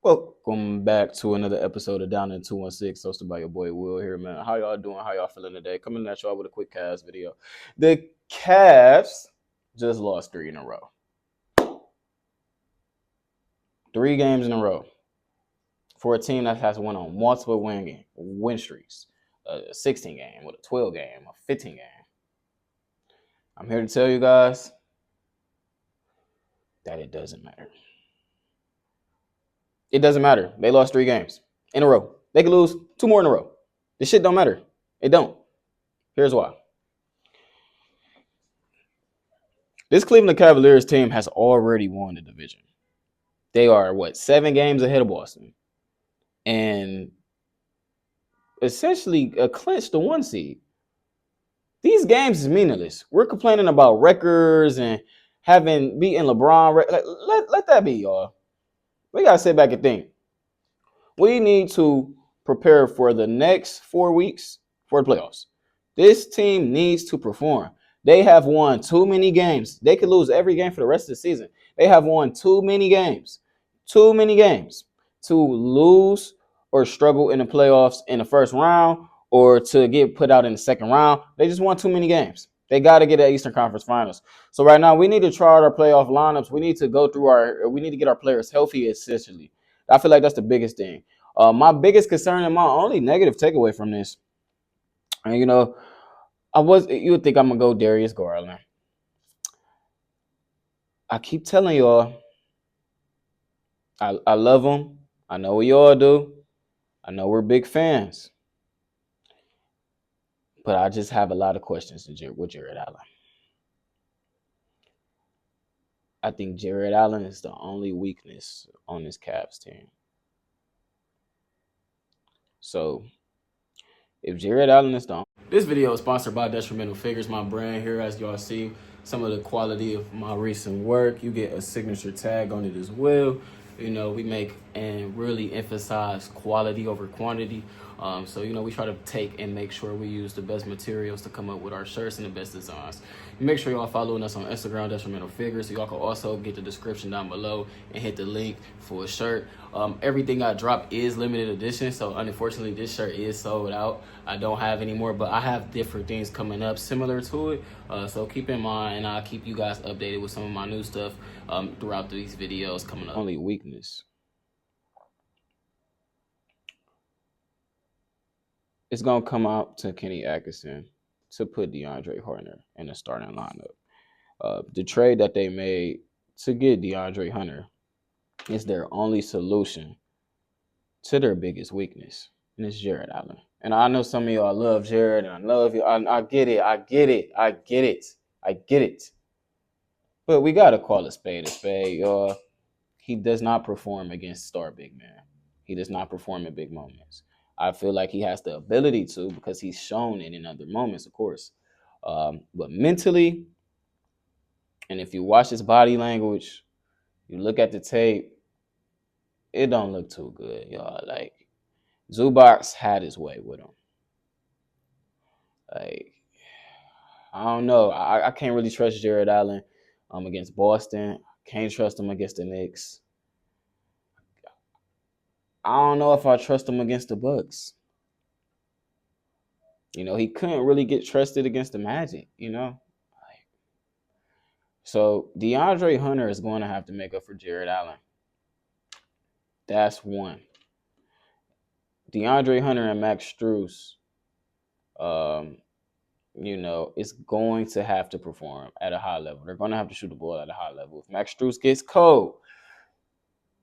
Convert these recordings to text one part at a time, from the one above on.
Welcome back to another episode of Down in 216, hosted by your boy Will here, man. How y'all doing? How y'all feeling today? Coming at y'all with a quick Cavs video. The Cavs just lost 3 in a row. 3 games in a row for a team that has won on multiple win streaks. A 16 game, with a 12 game, a 15 game. I'm here to tell you guys that it doesn't matter. It doesn't matter. They lost 3 games in a row. They could lose 2 more in a row. This shit don't matter. It don't. Here's why. This Cleveland Cavaliers team has already won the division. They are, 7 games ahead of Boston. And essentially clinched the 1 seed. These games is meaningless. We're complaining about records and having beaten LeBron. Let that be, y'all. We got to sit back and think. We need to prepare for the next 4 weeks for the playoffs. This team needs to perform. They have won too many games. They could lose every game for the rest of the season. They have won too many games to lose or struggle in the playoffs in the first round or to get put out in the second round. They just won too many games. They got to get at Eastern Conference Finals. So right now we need to try out our playoff lineups. We need to we need to get our players healthy, essentially. I feel like that's the biggest thing. My biggest concern and my only negative takeaway from this, and you would think I'm gonna go Darius Garland. I keep telling y'all, I love him. I know we all do. I know we're big fans. But I just have a lot of questions with Jared Allen. I think Jared Allen is the only weakness on this Cavs team. So, if Jared Allen is the only... This video is sponsored by Detrimental Figures, my brand here. As y'all see, some of the quality of my recent work. You get a signature tag on it as well. You know, we make and really emphasize quality over quantity. So, we try to take and make sure we use the best materials to come up with our shirts and the best designs. Make sure y'all following us on Instagram, Detrimental Figures. So y'all can also get the description down below and hit the link for a shirt. Everything I drop is limited edition. So unfortunately, this shirt is sold out. I don't have any more, but I have different things coming up similar to it. So keep in mind, and I'll keep you guys updated with some of my new stuff throughout these videos coming up. Only weakness. It's going to come out to Kenny Atkinson to put DeAndre Hunter in the starting lineup. The trade that they made to get DeAndre Hunter is their only solution to their biggest weakness, and it's Jared Allen. And I know some of y'all love Jared, and I love you. I get it. But we got to call a spade, y'all. He does not perform against star big man. He does not perform in big moments. I feel like he has the ability to because he's shown it in other moments, of course. But mentally, and if you watch his body language, you look at the tape, it don't look too good, y'all. Like, Zubac had his way with him. Like, I don't know. I can't really trust Jared Allen against Boston. Can't trust him against the Knicks. I don't know if I trust him against the Bucks. He couldn't really get trusted against the Magic, So DeAndre Hunter is going to have to make up for Jared Allen. That's one. DeAndre Hunter and Max Strus, is going to have to perform at a high level. They're going to have to shoot the ball at a high level. If Max Strus gets cold,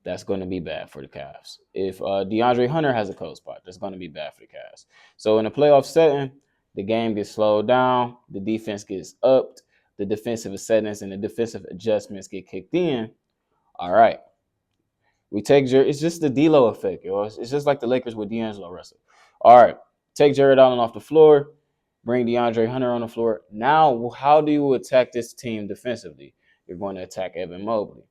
that's going to be bad for the Cavs. If DeAndre Hunter has a cold spot, that's going to be bad for the Cavs. So in a playoff setting, the game gets slowed down, the defense gets upped, the defensive settings and the defensive adjustments get kicked in. All right. We take Jared. It's just the D'Lo effect, yo. It's just like the Lakers with D'Angelo Russell. All right. Take Jared Allen off the floor, bring DeAndre Hunter on the floor. Now, how do you attack this team defensively? You're going to attack Evan Mobley.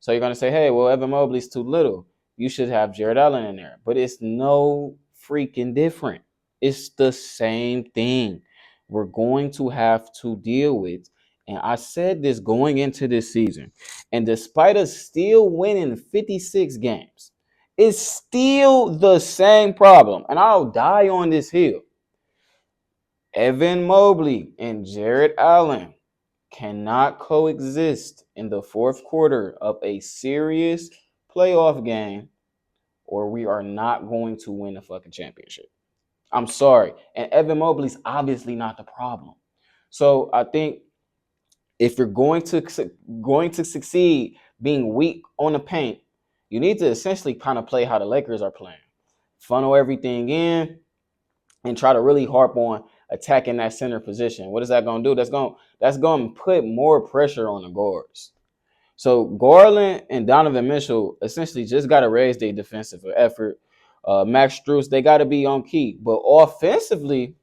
So you're going to say, hey, well, Evan Mobley's too little. You should have Jared Allen in there. But it's no freaking different. It's the same thing we're going to have to deal with. And I said this going into this season. And despite us still winning 56 games, It's still the same problem. And I'll die on this hill. Evan Mobley and Jared Allen cannot coexist in the fourth quarter of a serious playoff game, or we are not going to win a fucking championship. I'm sorry. And Evan Mobley's obviously not the problem. So I think if you're going to succeed being weak on the paint, you need to essentially kind of play how the Lakers are playing. Funnel everything in and try to really harp on attacking that center position. What is that going to do? That's going to put more pressure on the guards. So Garland and Donovan Mitchell essentially just got to raise their defensive effort. Max Strus, they got to be on key. But offensively,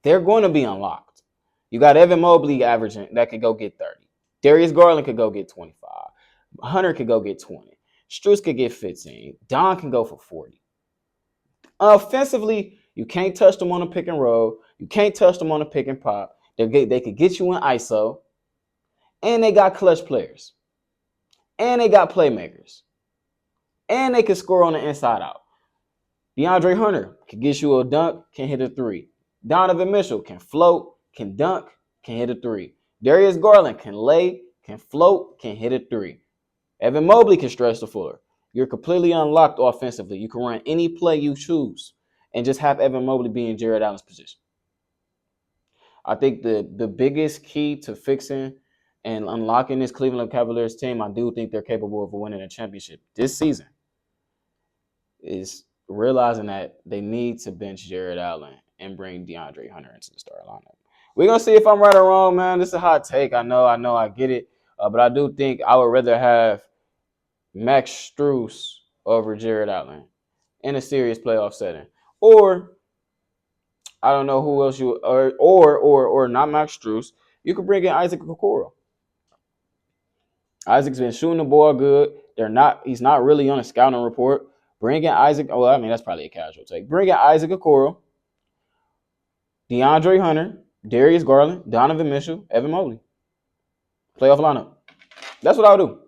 they're going to be unlocked. You got Evan Mobley averaging that could go get 30. Darius Garland could go get 25. Hunter could go get 20. Strus could get 15. Don can go for 40. Offensively, you can't touch them on a pick and roll. You can't touch them on a pick and pop. They could get you in ISO. And they got clutch players. And they got playmakers. And they can score on the inside out. DeAndre Hunter can get you a dunk, can hit a three. Donovan Mitchell can float, can dunk, can hit a three. Darius Garland can lay, can float, can hit a three. Evan Mobley can stretch the floor. You're completely unlocked offensively. You can run any play you choose and just have Evan Mobley be in Jared Allen's position. I think the biggest key to fixing and unlocking this Cleveland Cavaliers team, I do think they're capable of winning a championship this season, is realizing that they need to bench Jared Allen and bring DeAndre Hunter into the starting lineup. We're going to see if I'm right or wrong, man. This is a hot take. I know, I get it. But I do think I would rather have Max Strus over Jared Allen in a serious playoff setting. Or, I don't know who else you, or not Max Strus. You could bring in Isaac Okoro. Isaac's been shooting the ball good. He's not really on a scouting report. Bring in Isaac. Oh, I mean, that's probably a casual take. Bring in Isaac Okoro, DeAndre Hunter, Darius Garland, Donovan Mitchell, Evan Mobley. Playoff lineup. That's what I would do.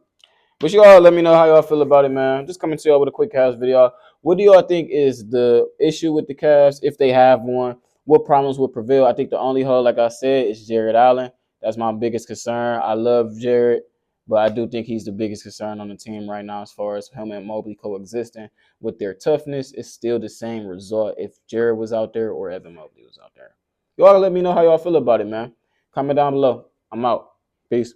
But you all let me know how y'all feel about it, man. Just coming to y'all with a quick Cavs video. What do y'all think is the issue with the Cavs, if they have one? What problems would prevail? I think the only hole, like I said, is Jared Allen. That's my biggest concern. I love Jared, but I do think he's the biggest concern on the team right now as far as him and Mobley coexisting. With their toughness, it's still the same result if Jared was out there or Evan Mobley was out there. Y'all let me know how y'all feel about it, man. Comment down below. I'm out. Peace.